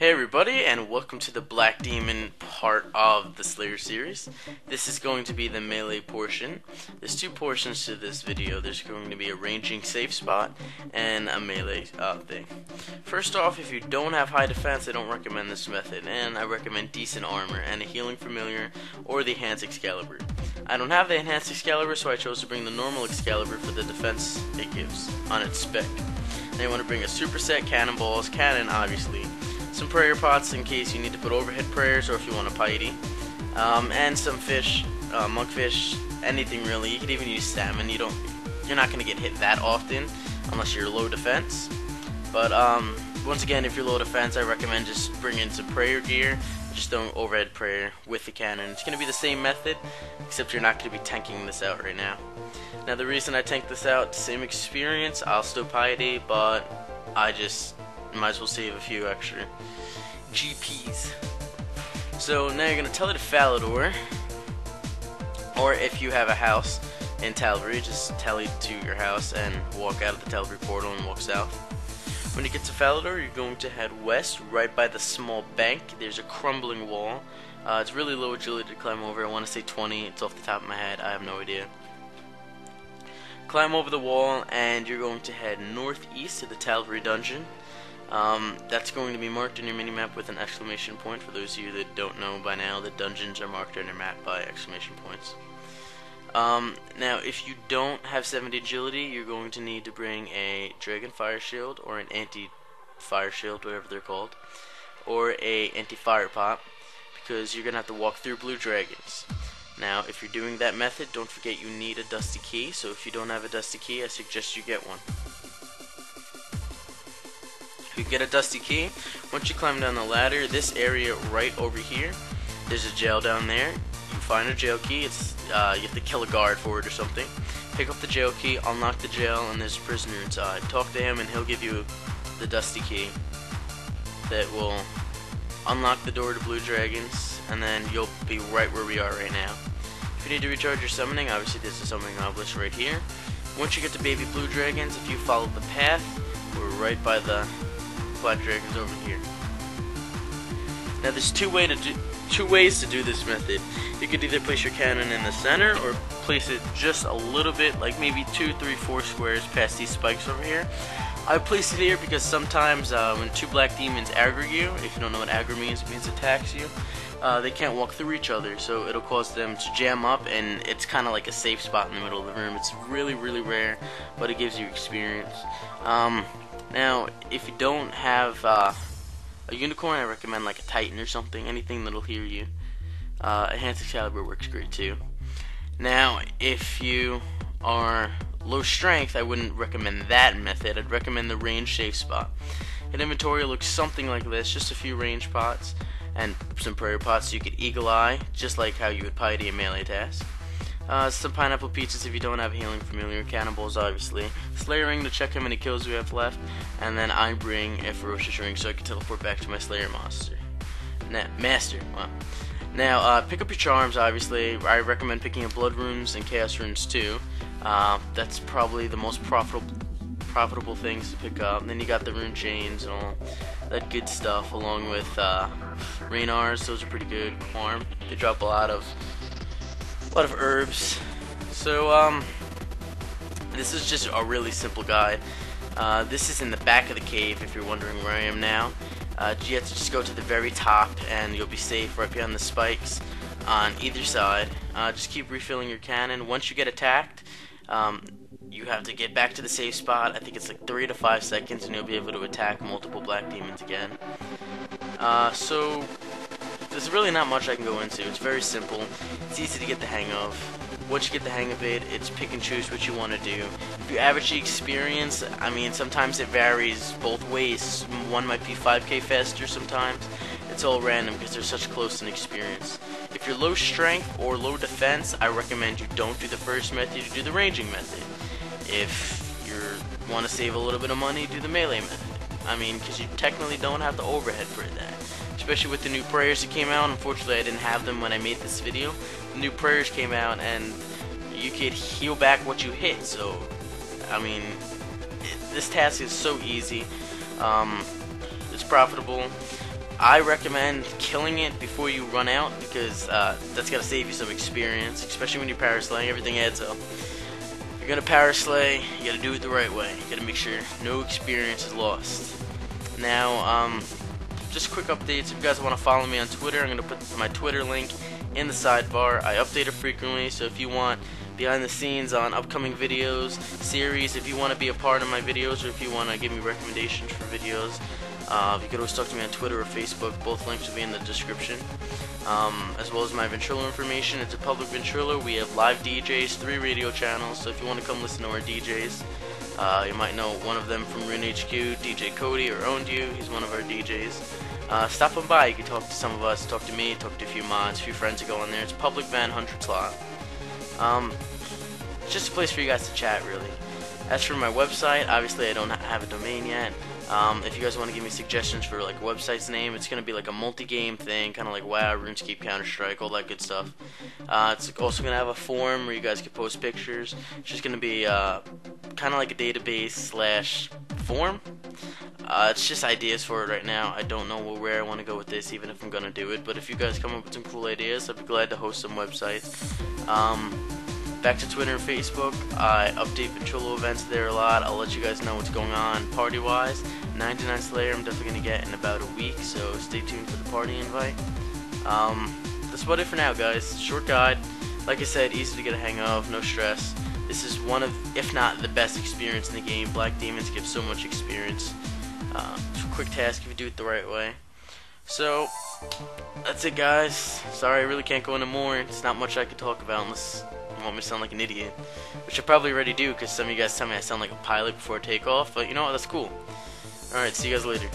Hey everybody, and welcome to the Black Demon part of the Slayer series. This is going to be the melee portion. There's two portions to this video. There's going to be a ranging safe spot and a melee thing. First off, if you don't have high defense, I don't recommend this method, and I recommend decent armor and a healing familiar or the enhanced Excalibur. I don't have the enhanced Excalibur, so I chose to bring the normal Excalibur for the defense it gives on its spec. Then you want to bring a superset, cannonballs, cannon obviously, some prayer pots in case you need to put overhead prayers or if you want a piety, and some fish, monkfish, anything really. You could even use salmon. You're not going to get hit that often unless you're low defense. But once again, if you're low defense, I recommend just bringing some prayer gear. Just throwing overhead prayer with the cannon. It's going to be the same method, except you're not going to be tanking this out right now. Now the reason I tank this out, same experience, I'll still piety, but I just might as well save a few extra GPs. So now you're going to tele to Falador, or if you have a house in Talbury, just tele to your house and walk out of the Talbury portal and walk south. When you get to Falador, you're going to head west, right by the small bank. There's a crumbling wall. It's really low agility to climb over. I want to say 20. It's off the top of my head. I have no idea. Climb over the wall, and you're going to head northeast to the Talbury dungeon. That's going to be marked on your minimap with an exclamation point. For those of you that don't know by now, the dungeons are marked on your map by exclamation points. Now, if you don't have 70 agility, you're going to need to bring a dragon fire shield or an anti-fire shield, whatever they're called, or a anti-fire pot, because you're going to have to walk through blue dragons. Now, if you're doing that method, don't forget you need a dusty key, so if you don't have a dusty key, I suggest you get one. If you get a dusty key, once you climb down the ladder, this area right over here, there's a jail down there. You find a jail key. It's you have to kill a guard for it or something. Pick up the jail key, unlock the jail, and there's a prisoner inside. Talk to him and he'll give you the dusty key that will unlock the door to blue dragons, and then you'll be right where we are right now. If you need to recharge your summoning, obviously there's a summoning obelisk right here. Once you get to baby blue dragons, if you follow the path, we're right by the black dragons over here. Now there's two ways to do this method. You could either place your cannon in the center or place it just a little bit, like maybe 2, 3, 4 squares past these spikes over here. I place it here because sometimes when two black demons aggro you, if you don't know what aggro means, it means attacks you, they can't walk through each other, so it'll cause them to jam up, and it's kind of like a safe spot in the middle of the room. It's really, really rare, but it gives you experience. Now, if you don't have a unicorn, I recommend like a titan or something, anything that'll hear you. Enhanced Excalibur works great too. Now, if you are low strength, I wouldn't recommend that method. I'd recommend the range safe spot. An inventory looks something like this, just a few range pots and some prayer pots so you could eagle eye, just like how you would piety a melee task. Some pineapple pizzas if you don't have a healing familiar, cannonballs obviously, Slayer ring to check how many kills we have left, and then I bring a ferocious ring so I can teleport back to my Slayer master. Wow. Now, pick up your charms, obviously. I recommend picking up blood runes and chaos runes too. That's probably the most profitable things to pick up. And then you got the rune chains and all that good stuff, along with Rainars. Those are pretty good. Farm. They drop a lot of herbs. So, this is just a really simple guide. This is in the back of the cave, if you're wondering where I am now. You have to just go to the very top and you'll be safe right behind the spikes on either side. Just keep refilling your cannon. Once you get attacked, you have to get back to the safe spot. I think it's like 3 to 5 seconds and you'll be able to attack multiple black demons again. So there's really not much I can go into. It's very simple. It's easy to get the hang of. Once you get the hang of it, it's pick and choose what you want to do. If you average the experience, I mean, sometimes it varies both ways. One might be 5k faster sometimes. It's all random because they're such close in experience. If you're low strength or low defense, I recommend you don't do the first method, you do the ranging method. If you want to save a little bit of money, do the melee method. I mean, because you technically don't have the overhead for that. Especially with the new prayers that came out. Unfortunately, I didn't have them when I made this video. The new prayers came out, and you could heal back what you hit. So, I mean, this task is so easy. It's profitable. I recommend killing it before you run out, because that's gonna save you some experience, especially when you're power slaying. Everything adds up. If you're gonna power slay, you gotta do it the right way. You gotta make sure no experience is lost. Now, just quick updates. If you guys want to follow me on Twitter, I'm gonna put my Twitter link in the sidebar. I update it frequently, so if you want behind the scenes on upcoming videos, series, if you want to be a part of my videos, or if you want to give me recommendations for videos, you can always talk to me on Twitter or Facebook. Both links will be in the description. As well as my Ventrilo information. It's a public Ventrilo. We have live DJs, 3 radio channels, so if you want to come listen to our DJs, you might know one of them from Rune HQ, DJ Cody, or Owned You. He's one of our DJs. Stop on by. You can talk to some of us, talk to me, talk to a few mods, a few friends that go on there. It's a public van, 100 slot. It's just a place for you guys to chat, really. As for my website, obviously I don't have a domain yet. If you guys want to give me suggestions for like a website's name, it's gonna be like a multi-game thing, kind of like WoW, RuneScape, Counter-Strike, all that good stuff. It's also gonna have a forum where you guys can post pictures. It's just gonna be kind of like a database / forum. It's just ideas for it right now. I don't know where I want to go with this, even if I'm gonna do it. But if you guys come up with some cool ideas, I'd be glad to host some websites. Back to Twitter and Facebook. I update Ventrilo events there a lot. I'll let you guys know what's going on party-wise. 99 Slayer I'm definitely going to get in about a week, so stay tuned for the party invite. That's about it for now, guys. Short guide. Like I said, easy to get a hang of, no stress. This is one of, if not the best experience in the game. Black Demons give so much experience. It's a quick task if you do it the right way. So, that's it, guys. Sorry, I really can't go into more. It's not much I can talk about unless you want me to sound like an idiot, which I probably already do, because some of you guys tell me I sound like a pilot before takeoff, but you know what, that's cool. Alright, see you guys later.